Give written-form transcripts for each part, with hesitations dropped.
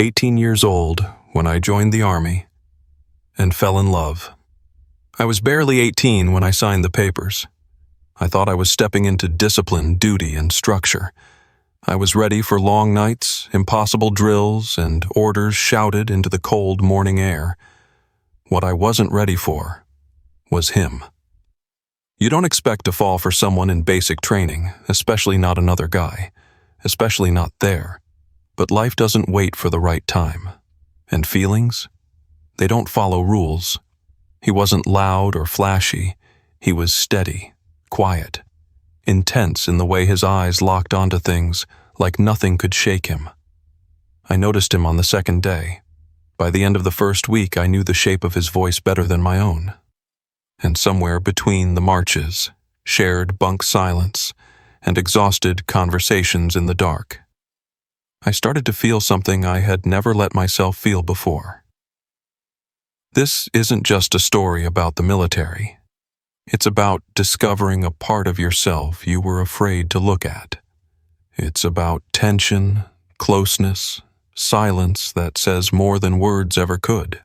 18 years old when I joined the Army and fell in love. I was barely 18 when I signed the papers. I thought I was stepping into discipline, duty, and structure. I was ready for long nights, impossible drills, and orders shouted into the cold morning air. What I wasn't ready for was him. You don't expect to fall for someone in basic training, especially not another guy, especially not there. But life doesn't wait for the right time. And feelings? They don't follow rules. He wasn't loud or flashy. He was steady, quiet, intense in the way his eyes locked onto things like nothing could shake him. I noticed him on the second day. By the end of the first week, I knew the shape of his voice better than my own. And somewhere between the marches, shared bunk silence, and exhausted conversations in the dark, I started to feel something I had never let myself feel before. This isn't just a story about the military. It's about discovering a part of yourself you were afraid to look at. It's about tension, closeness, silence that says more than words ever could,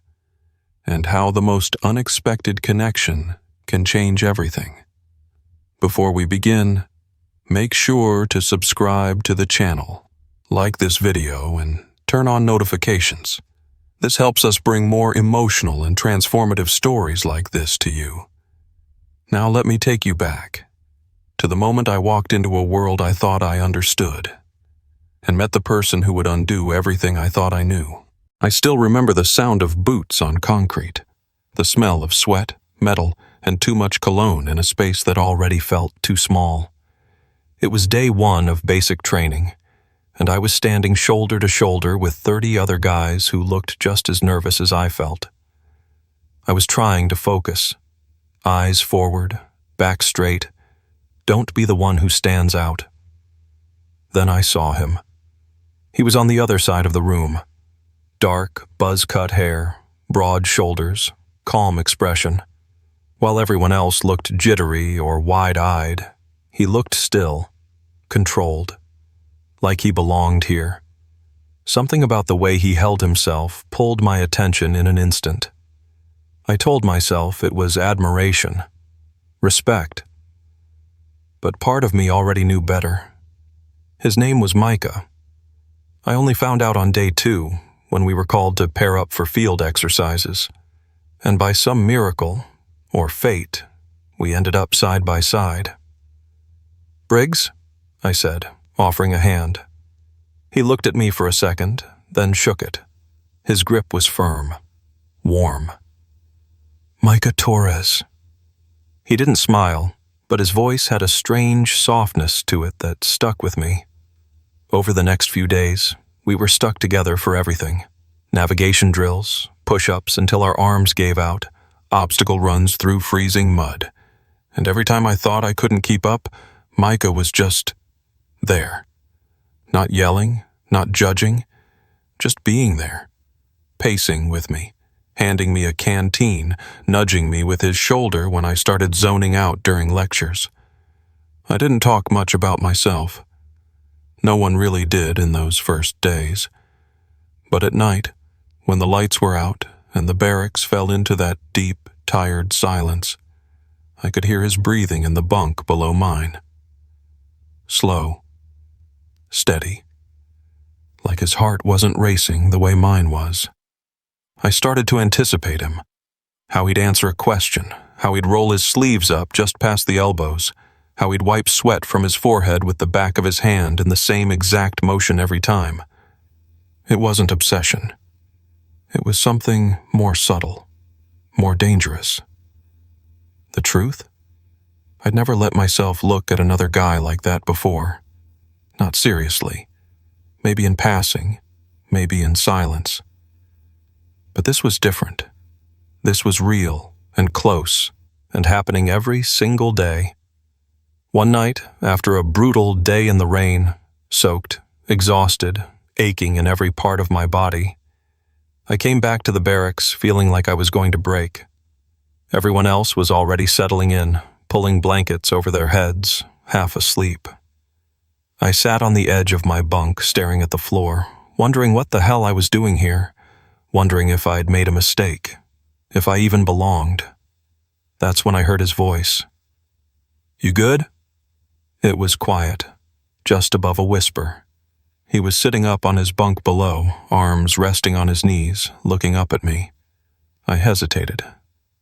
and how the most unexpected connection can change everything. Before we begin, make sure to subscribe to the channel, like this video, and turn on notifications. This helps us bring more emotional and transformative stories like this to you. Now let me take you back to the moment I walked into a world I thought I understood and met the person who would undo everything I thought I knew. I still remember the sound of boots on concrete, the smell of sweat, metal, and too much cologne in a space that already felt too small. It was day one of basic training, and I was standing shoulder to shoulder with 30 other guys who looked just as nervous as I felt. I was trying to focus. Eyes forward, back straight. Don't be the one who stands out. Then I saw him. He was on the other side of the room. Dark, buzz-cut hair, broad shoulders, calm expression. While everyone else looked jittery or wide-eyed, he looked still, controlled, like he belonged here. Something about the way he held himself pulled my attention in an instant. I told myself it was admiration, respect. But part of me already knew better. His name was Micah. I only found out on day 2, when we were called to pair up for field exercises. And by some miracle, or fate, we ended up side by side. "Briggs?" I said, offering a hand. He looked at me for a second, then shook it. His grip was firm, warm. "Micah Torres." He didn't smile, but his voice had a strange softness to it that stuck with me. Over the next few days, we were stuck together for everything. Navigation drills, push-ups until our arms gave out, obstacle runs through freezing mud. And every time I thought I couldn't keep up, Micah was just there. Not yelling, not judging, just being there, pacing with me, handing me a canteen, nudging me with his shoulder when I started zoning out during lectures. I didn't talk much about myself. No one really did in those first days. But at night, when the lights were out and the barracks fell into that deep, tired silence, I could hear his breathing in the bunk below mine. Slow, steady, like his heart wasn't racing the way mine was. I started to anticipate him, how he'd answer a question, how he'd roll his sleeves up just past the elbows, how he'd wipe sweat from his forehead with the back of his hand in the same exact motion every time. It wasn't obsession. It was something more subtle, more dangerous. The truth? I'd never let myself look at another guy like that before. Not seriously. Maybe in passing, maybe in silence. But this was different. This was real and close and happening every single day. One night, after a brutal day in the rain, soaked, exhausted, aching in every part of my body, I came back to the barracks feeling like I was going to break. Everyone else was already settling in, pulling blankets over their heads, half asleep. I sat on the edge of my bunk staring at the floor, wondering what the hell I was doing here, wondering if I'd made a mistake, if I even belonged. That's when I heard his voice. "You good?" It was quiet, just above a whisper. He was sitting up on his bunk below, arms resting on his knees, looking up at me. I hesitated,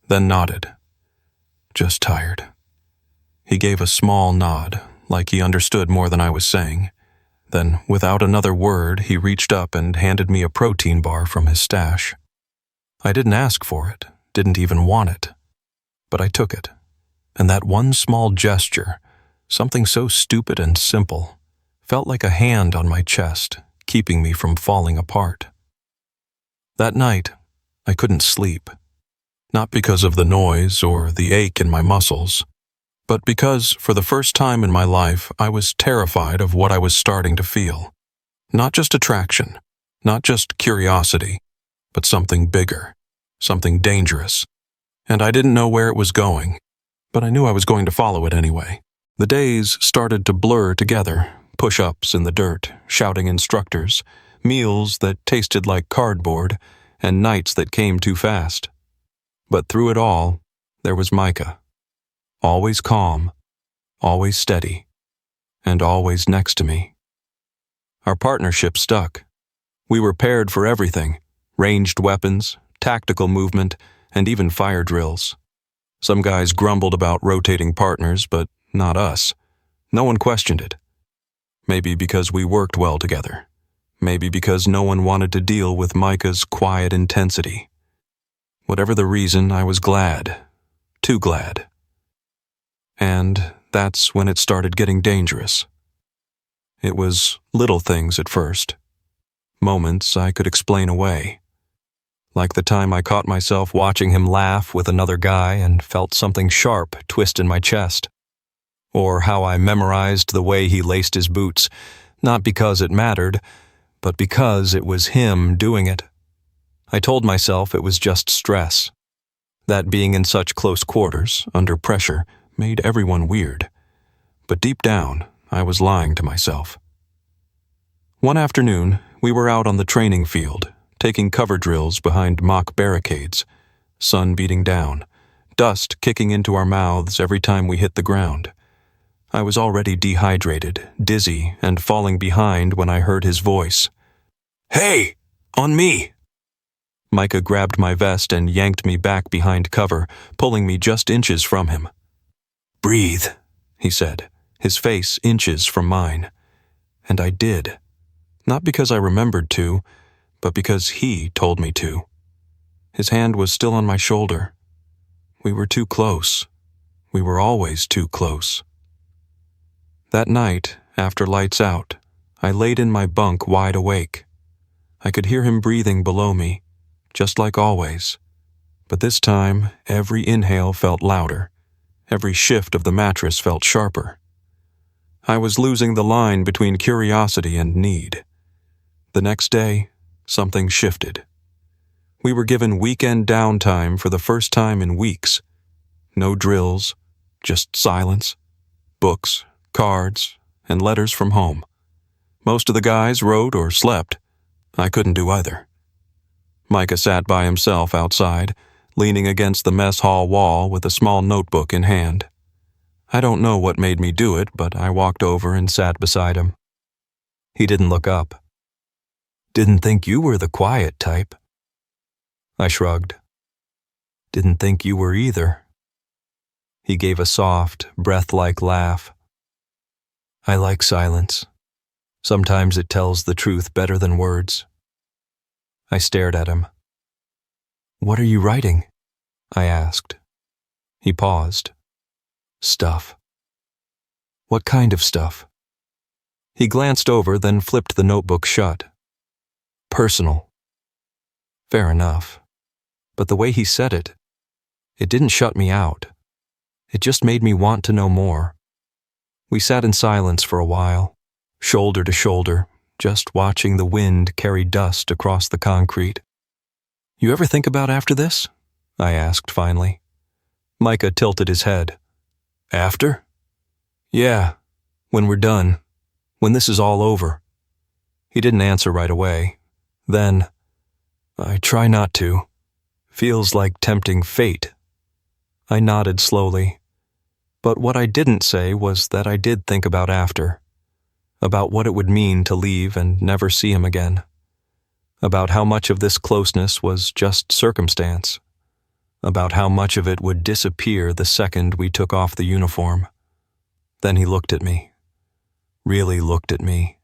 then nodded. "Just tired." He gave a small nod, like he understood more than I was saying. Then, without another word, he reached up and handed me a protein bar from his stash. I didn't ask for it, didn't even want it. But I took it. And that one small gesture, something so stupid and simple, felt like a hand on my chest, keeping me from falling apart. That night, I couldn't sleep. Not because of the noise or the ache in my muscles, but because, for the first time in my life, I was terrified of what I was starting to feel. Not just attraction, not just curiosity, but something bigger, something dangerous. And I didn't know where it was going, but I knew I was going to follow it anyway. The days started to blur together, push-ups in the dirt, shouting instructors, meals that tasted like cardboard, and nights that came too fast. But through it all, there was Micah. Always calm, always steady, and always next to me. Our partnership stuck. We were paired for everything: ranged weapons, tactical movement, and even fire drills. Some guys grumbled about rotating partners, but not us. No one questioned it. Maybe because we worked well together. Maybe because no one wanted to deal with Micah's quiet intensity. Whatever the reason, I was glad. Too glad. And that's when it started getting dangerous. It was little things at first. Moments I could explain away. Like the time I caught myself watching him laugh with another guy and felt something sharp twist in my chest. Or how I memorized the way he laced his boots, not because it mattered, but because it was him doing it. I told myself it was just stress. That being in such close quarters, under pressure, made everyone weird. But deep down, I was lying to myself. One afternoon, we were out on the training field, taking cover drills behind mock barricades, sun beating down, dust kicking into our mouths every time we hit the ground. I was already dehydrated, dizzy, and falling behind when I heard his voice. "Hey! On me!" Micah grabbed my vest and yanked me back behind cover, pulling me just inches from him. "Breathe," he said, his face inches from mine. And I did. Not because I remembered to, but because he told me to. His hand was still on my shoulder. We were too close. We were always too close. That night, after lights out, I laid in my bunk wide awake. I could hear him breathing below me, just like always. But this time, every inhale felt louder. Every shift of the mattress felt sharper. I was losing the line between curiosity and need. The next day, something shifted. We were given weekend downtime for the first time in weeks. No drills, just silence, books, cards, and letters from home. Most of the guys wrote or slept. I couldn't do either. Micah sat by himself outside, leaning against the mess hall wall with a small notebook in hand. I don't know what made me do it, but I walked over and sat beside him. He didn't look up. "Didn't think you were the quiet type." I shrugged. "Didn't think you were either." He gave a soft, breath-like laugh. "I like silence. Sometimes it tells the truth better than words." I stared at him. "What are you writing?" I asked. He paused. "Stuff." "What kind of stuff?" He glanced over, then flipped the notebook shut. "Personal." Fair enough. But the way he said it didn't shut me out. It just made me want to know more. We sat in silence for a while, shoulder to shoulder, just watching the wind carry dust across the concrete. "You ever think about after this?" I asked finally. Micah tilted his head. "After?" "Yeah, when we're done. When this is all over." He didn't answer right away. Then, I try not to. Feels like tempting fate. I nodded slowly. But what I didn't say was that I did think about after. About what it would mean to leave and never see him again. About how much of this closeness was just circumstance. About how much of it would disappear the second we took off the uniform. Then he looked at me. Really looked at me,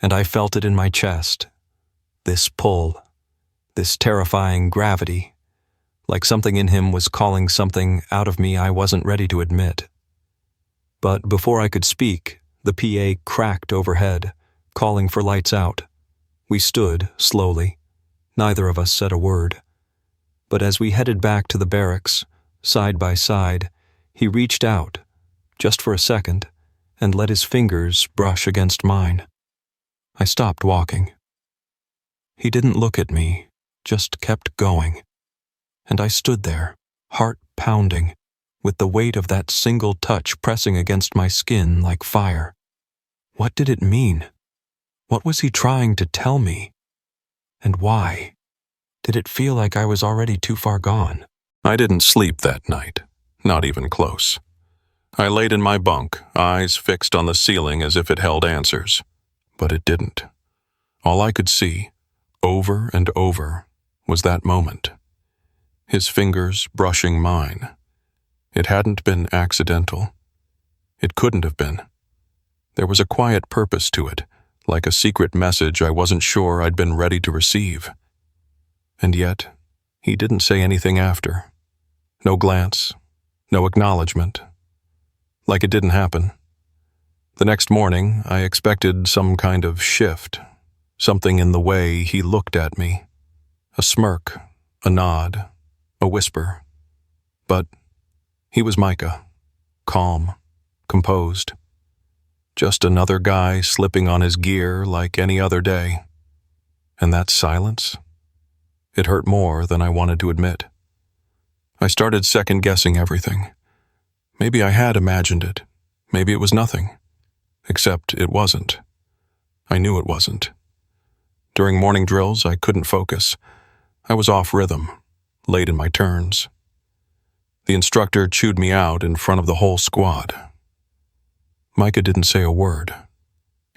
and I felt it in my chest. This pull. This terrifying gravity. Like something in him was calling something out of me I wasn't ready to admit. But before I could speak, the PA cracked overhead, calling for lights out. We stood, slowly. Neither of us said a word. But as we headed back to the barracks, side by side, he reached out, just for a second, and let his fingers brush against mine. I stopped walking. He didn't look at me, just kept going. And I stood there, heart pounding, with the weight of that single touch pressing against my skin like fire. What did it mean? What was he trying to tell me? And why? Did it feel like I was already too far gone? I didn't sleep that night, not even close. I laid in my bunk, eyes fixed on the ceiling as if it held answers. But it didn't. All I could see, over and over, was that moment. His fingers brushing mine. It hadn't been accidental. It couldn't have been. There was a quiet purpose to it, like a secret message I wasn't sure I'd been ready to receive. And yet, he didn't say anything after. No glance, no acknowledgement. Like it didn't happen. The next morning, I expected some kind of shift, something in the way he looked at me. A smirk, a nod, a whisper. But he was Micah, calm, composed. Just another guy slipping on his gear like any other day. And that silence? It hurt more than I wanted to admit. I started second-guessing everything. Maybe I had imagined it. Maybe it was nothing. Except it wasn't. I knew it wasn't. During morning drills, I couldn't focus. I was off rhythm, late in my turns. The instructor chewed me out in front of the whole squad. Micah didn't say a word.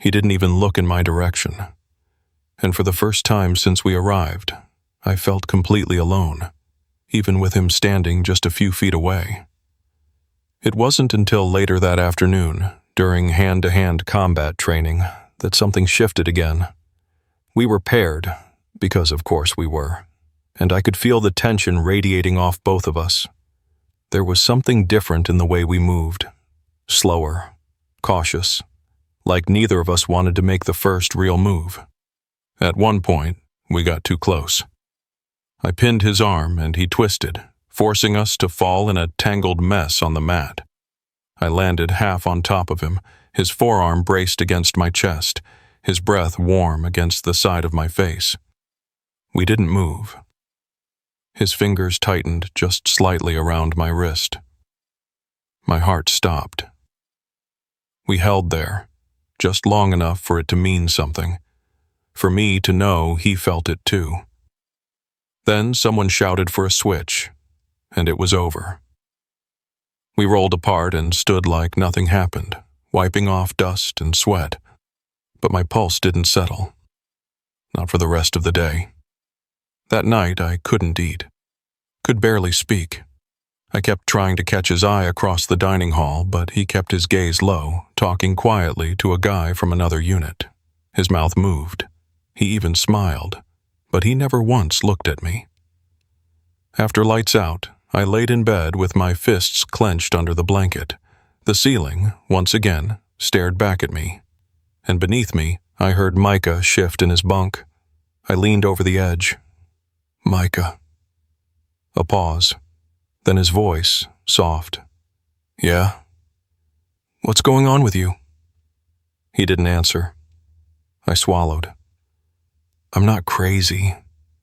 He didn't even look in my direction. And for the first time since we arrived, I felt completely alone, even with him standing just a few feet away. It wasn't until later that afternoon, during hand-to-hand combat training, that something shifted again. We were paired, because of course we were, and I could feel the tension radiating off both of us. There was something different in the way we moved. Slower, cautious, like neither of us wanted to make the first real move. At one point, we got too close. I pinned his arm and he twisted, forcing us to fall in a tangled mess on the mat. I landed half on top of him, his forearm braced against my chest, his breath warm against the side of my face. We didn't move. His fingers tightened just slightly around my wrist. My heart stopped. We held there, just long enough for it to mean something, for me to know he felt it too. Then someone shouted for a switch, and it was over. We rolled apart and stood like nothing happened, wiping off dust and sweat. But my pulse didn't settle. Not for the rest of the day. That night I couldn't eat. Could barely speak. I kept trying to catch his eye across the dining hall, but he kept his gaze low, talking quietly to a guy from another unit. His mouth moved. He even smiled, but he never once looked at me. After lights out, I laid in bed with my fists clenched under the blanket. The ceiling, once again, stared back at me. And beneath me, I heard Micah shift in his bunk. I leaned over the edge. Micah. A pause. Then his voice, soft. Yeah? What's going on with you? He didn't answer. I swallowed. I'm not crazy.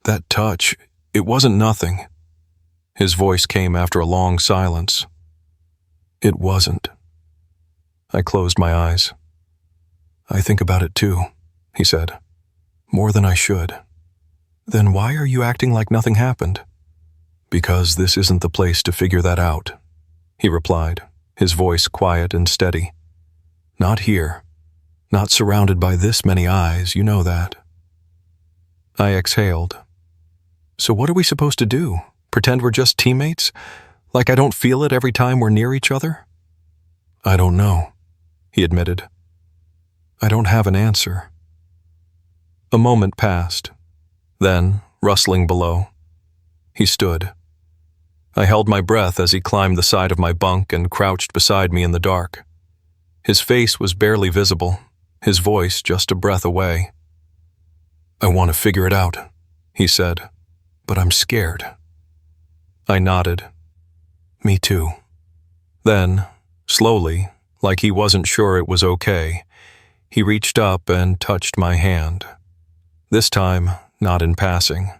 That touch, it wasn't nothing. His voice came after a long silence. It wasn't. I closed my eyes. I think about it too, he said. More than I should. Then why are you acting like nothing happened? Because this isn't the place to figure that out, he replied, his voice quiet and steady. Not here. Not surrounded by this many eyes, you know that. I exhaled. So what are we supposed to do? Pretend we're just teammates? Like I don't feel it every time we're near each other? I don't know, he admitted. I don't have an answer. A moment passed. Then, rustling below, he stood. I held my breath as he climbed the side of my bunk and crouched beside me in the dark. His face was barely visible, his voice just a breath away. I want to figure it out, he said, but I'm scared. I nodded. Me too. Then, slowly, like he wasn't sure it was okay, he reached up and touched my hand. This time, not in passing,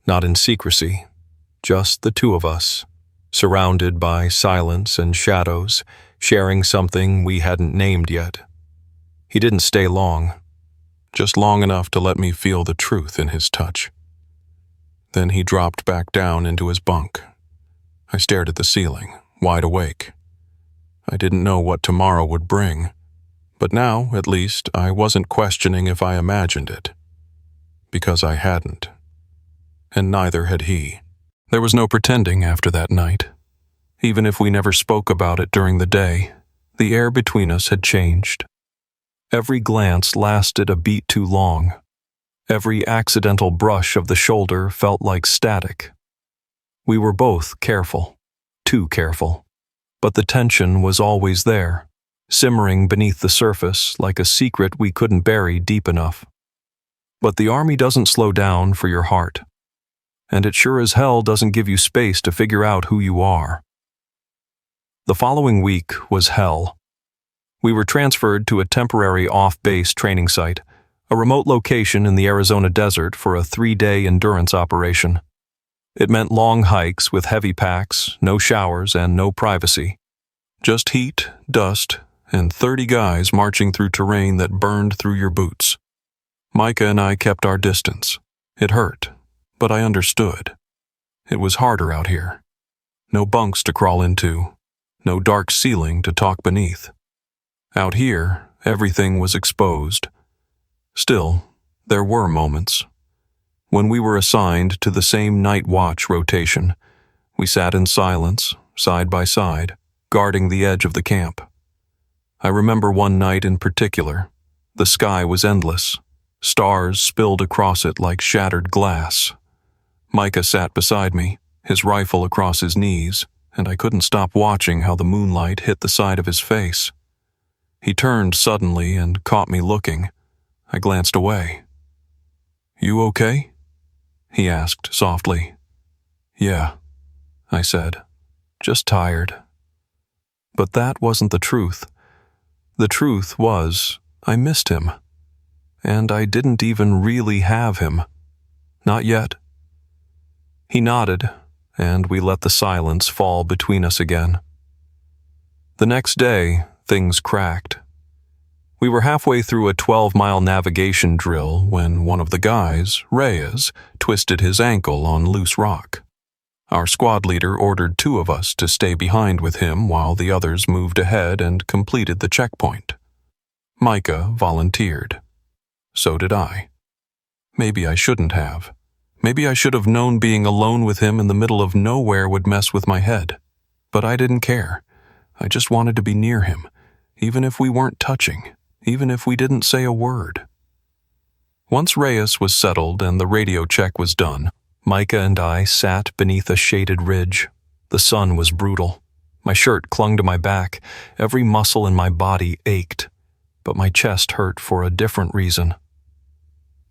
not in secrecy, just the two of us, surrounded by silence and shadows, sharing something we hadn't named yet. He didn't stay long, just long enough to let me feel the truth in his touch. Then he dropped back down into his bunk. I stared at the ceiling, wide awake. I didn't know what tomorrow would bring, but now, at least, I wasn't questioning if I imagined it. Because I hadn't. And neither had he. There was no pretending after that night. Even if we never spoke about it during the day, the air between us had changed. Every glance lasted a beat too long. Every accidental brush of the shoulder felt like static. We were both careful, too careful, but the tension was always there, simmering beneath the surface like a secret we couldn't bury deep enough. But the army doesn't slow down for your heart, and it sure as hell doesn't give you space to figure out who you are. The following week was hell. We were transferred to a temporary off-base training site, a remote location in the Arizona desert for a 3-day endurance operation. It meant long hikes with heavy packs, no showers, and no privacy. Just heat, dust, and 30 guys marching through terrain that burned through your boots. Micah and I kept our distance. It hurt, but I understood. It was harder out here. No bunks to crawl into, no dark ceiling to talk beneath. Out here, everything was exposed. Still, there were moments. When we were assigned to the same night watch rotation, we sat in silence, side by side, guarding the edge of the camp. I remember one night in particular. The sky was endless. Stars spilled across it like shattered glass. Micah sat beside me, his rifle across his knees, and I couldn't stop watching how the moonlight hit the side of his face. He turned suddenly and caught me looking. I glanced away. "You okay?" he asked softly. "Yeah," I said, "just tired." But that wasn't the truth. The truth was, I missed him. And I didn't even really have him. Not yet. He nodded, and we let the silence fall between us again. The next day, things cracked. We were halfway through a 12-mile navigation drill when one of the guys, Reyes, twisted his ankle on loose rock. Our squad leader ordered 2 of us to stay behind with him while the others moved ahead and completed the checkpoint. Micah volunteered. So did I. Maybe I shouldn't have. Maybe I should have known being alone with him in the middle of nowhere would mess with my head. But I didn't care. I just wanted to be near him, even if we weren't touching, even if we didn't say a word. Once Reyes was settled and the radio check was done, Micah and I sat beneath a shaded ridge. The sun was brutal. My shirt clung to my back. Every muscle in my body ached, but my chest hurt for a different reason.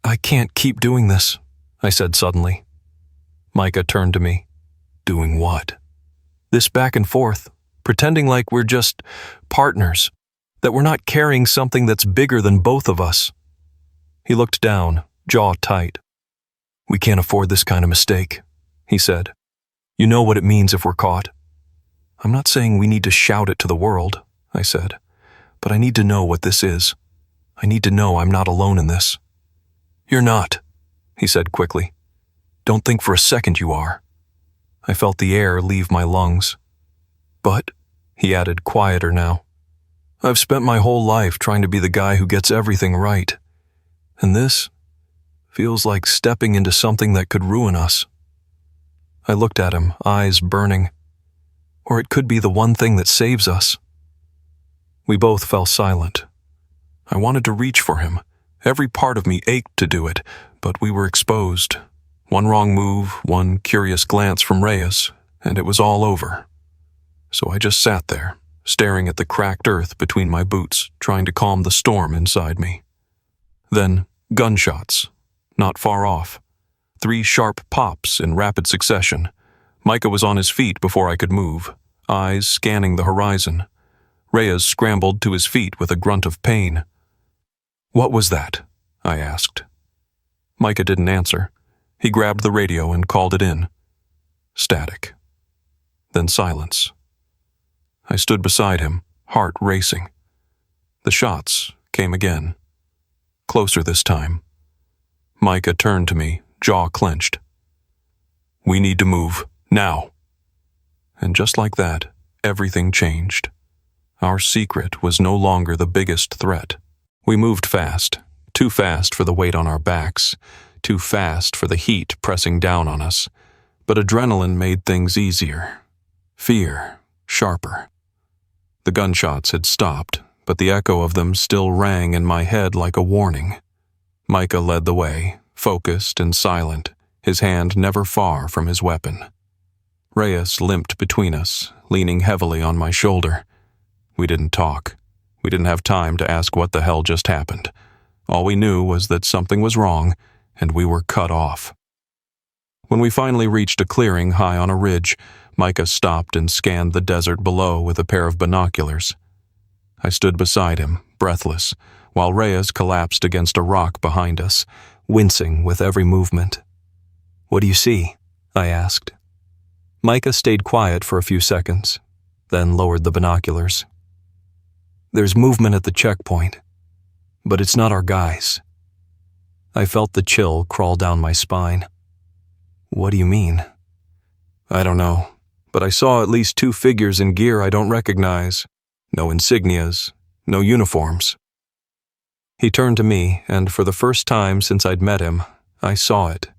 "I can't keep doing this," I said suddenly. Micah turned to me. "Doing what?" "This back and forth, pretending like we're just partners, that we're not carrying something that's bigger than both of us." He looked down, jaw tight. "We can't afford this kind of mistake," he said. "You know what it means if we're caught." "I'm not saying we need to shout it to the world," I said, "but I need to know what this is. I need to know I'm not alone in this." "You're not," he said quickly. Don't think for a second you are." I felt the air leave my lungs. "But," he added, quieter now, "I've spent my whole life trying to be the guy who gets everything right. And this feels like stepping into something that could ruin us." I looked at him, eyes burning. Or it could be the one thing that saves us. We both fell silent. I wanted to reach for him. Every part of me ached to do it, but we were exposed. One wrong move, one curious glance from Reyes, and it was all over. So I just sat there, staring at the cracked earth between my boots, trying to calm the storm inside me. Then, gunshots, not far off. 3 sharp pops in rapid succession. Micah was on his feet before I could move, eyes scanning the horizon. Reyes scrambled to his feet with a grunt of pain. "What was that?" I asked. Micah didn't answer. He grabbed the radio and called it in. Static. Then silence. I stood beside him, heart racing. The shots came again. Closer this time. Micah turned to me, jaw clenched. "We need to move, now." And just like that, everything changed. Our secret was no longer the biggest threat. We moved fast, too fast for the weight on our backs, too fast for the heat pressing down on us. But adrenaline made things easier. Fear, sharper. The gunshots had stopped, but the echo of them still rang in my head like a warning. Micah led the way, focused and silent, his hand never far from his weapon. Reyes limped between us, leaning heavily on my shoulder. We didn't talk. We didn't have time to ask what the hell just happened. All we knew was that something was wrong, and we were cut off. When we finally reached a clearing high on a ridge, Micah stopped and scanned the desert below with a pair of binoculars. I stood beside him, breathless, while Reyes collapsed against a rock behind us, wincing with every movement. "What do you see?" I asked. Micah stayed quiet for a few seconds, then lowered the binoculars. "There's movement at the checkpoint, but it's not our guys." I felt the chill crawl down my spine. "What do you mean?" "I don't know, but I saw at least 2 figures in gear I don't recognize. No insignias, no uniforms." He turned to me, and for the first time since I'd met him, I saw it.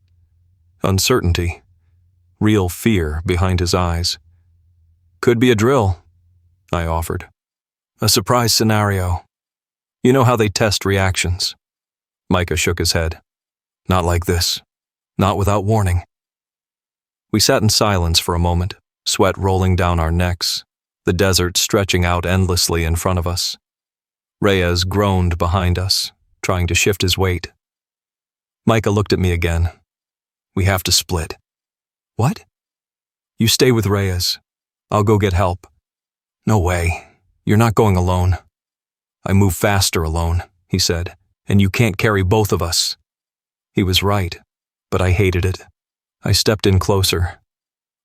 Uncertainty. Real fear behind his eyes. "Could be a drill," I offered. "A surprise scenario. You know how they test reactions." Micah shook his head. "Not like this. Not without warning." We sat in silence for a moment, sweat rolling down our necks, the desert stretching out endlessly in front of us. Reyes groaned behind us, trying to shift his weight. Micah looked at me again. "We have to split." "What?" "You stay with Reyes. I'll go get help." "No way. You're not going alone." "I move faster alone," he said, "and you can't carry both of us." He was right, but I hated it. I stepped in closer.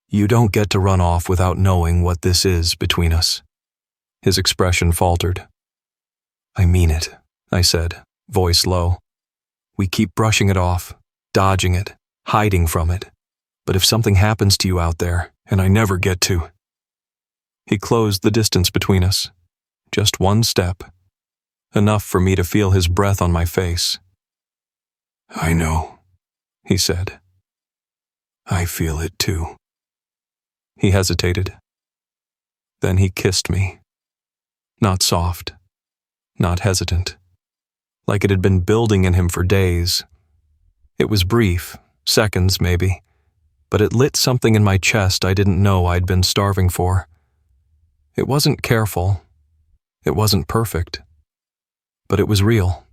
"You don't get to run off without knowing what this is between us." His expression faltered. "I mean it," I said, voice low. "We keep brushing it off, dodging it, hiding from it. But if something happens to you out there, and I never get to..." He closed the distance between us. Just one step. Enough for me to feel his breath on my face. "I know," he said. "I feel it too." He hesitated. Then he kissed me. Not soft, not hesitant, like it had been building in him for days. It was brief, seconds maybe, but it lit something in my chest I didn't know I'd been starving for. It wasn't careful. It wasn't perfect. But it was real.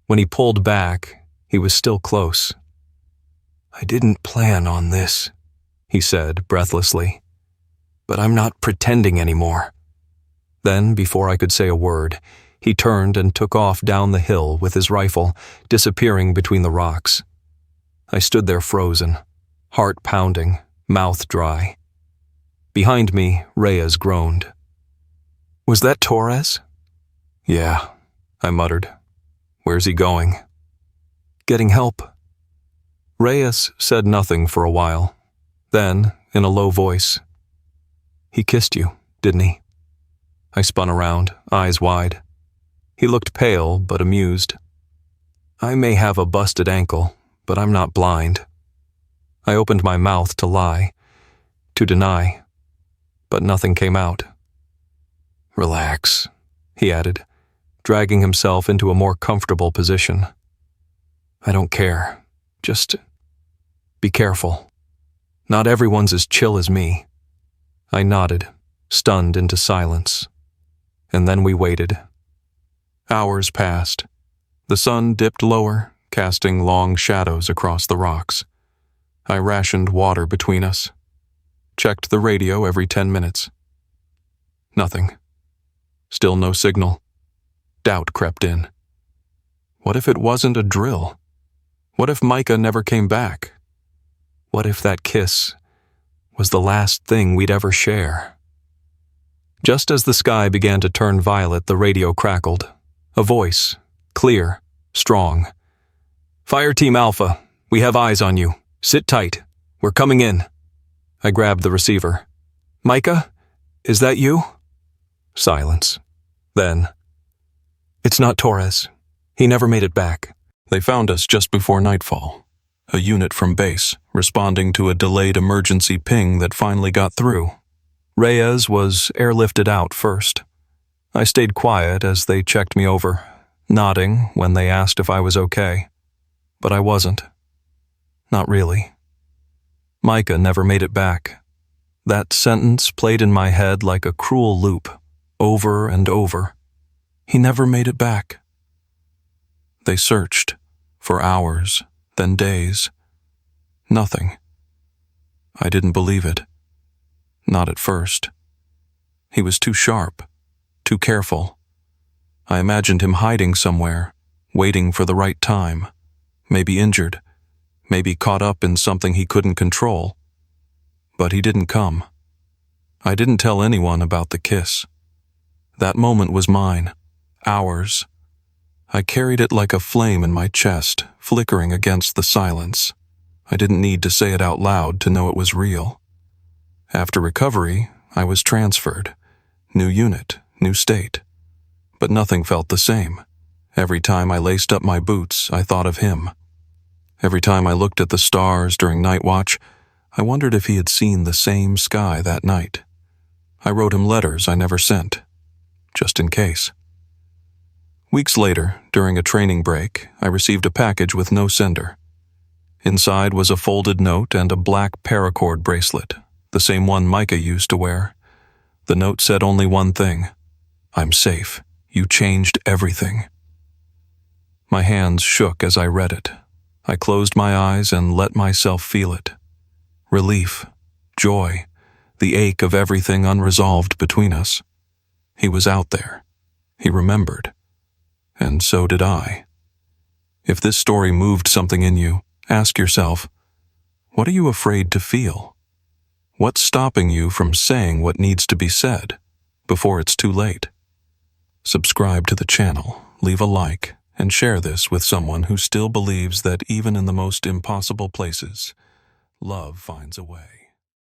When he pulled back, he was still close. "I didn't plan on this," he said breathlessly. "But I'm not pretending anymore." Then, before I could say a word, he turned and took off down the hill with his rifle, disappearing between the rocks. I stood there frozen, heart pounding, mouth dry. Behind me, Reyes groaned. "Was that Torres?"" Yeah," I muttered. "Where's he going?" "Getting help." Reyes said nothing for a while. Then, in a low voice, "He kissed you, didn't he?" I spun around, eyes wide. He looked pale but amused. "I may have a busted ankle, but I'm not blind." I opened my mouth to lie, to deny, but nothing came out. "Relax," he added, dragging himself into a more comfortable position. "I don't care. Just be careful. Not everyone's as chill as me." I nodded, stunned into silence. And then we waited. Hours passed. The sun dipped lower, casting long shadows across the rocks. I rationed water between us. Checked the radio every 10 minutes. Nothing. Still no signal. Doubt crept in. What if it wasn't a drill? What if Micah never came back? What if that kiss was the last thing we'd ever share? Just as the sky began to turn violet, the radio crackled. A voice, clear, strong. "Fire Team Alpha, we have eyes on you. Sit tight. We're coming in." I grabbed the receiver. "Micah, is that you?" Silence. Then, "It's not Torres. He never made it back." They found us just before nightfall. A unit from base, responding to a delayed emergency ping that finally got through. Reyes was airlifted out first. I stayed quiet as they checked me over, nodding when they asked if I was okay. But I wasn't. Not really. Micah never made it back. That sentence played in my head like a cruel loop, over and over. He never made it back. They searched, for hours, then days. Nothing. I didn't believe it. Not at first. He was too sharp, too careful. I imagined him hiding somewhere, waiting for the right time, maybe injured, maybe caught up in something he couldn't control. But he didn't come. I didn't tell anyone about the kiss. That moment was mine, ours. I carried it like a flame in my chest, flickering against the silence. I didn't need to say it out loud to know it was real. After recovery, I was transferred. New unit, new state. But nothing felt the same. Every time I laced up my boots, I thought of him. Every time I looked at the stars during night watch, I wondered if he had seen the same sky that night. I wrote him letters I never sent, just in case. Weeks later, during a training break, I received a package with no sender. Inside was a folded note and a black paracord bracelet, the same one Micah used to wear. The note said only one thing: "I'm safe. You changed everything." My hands shook as I read it. I closed my eyes and let myself feel it. Relief, joy, the ache of everything unresolved between us. He was out there. He remembered. And so did I. If this story moved something in you, ask yourself, what are you afraid to feel? What's stopping you from saying what needs to be said before it's too late? Subscribe to the channel, leave a like, and share this with someone who still believes that even in the most impossible places, love finds a way.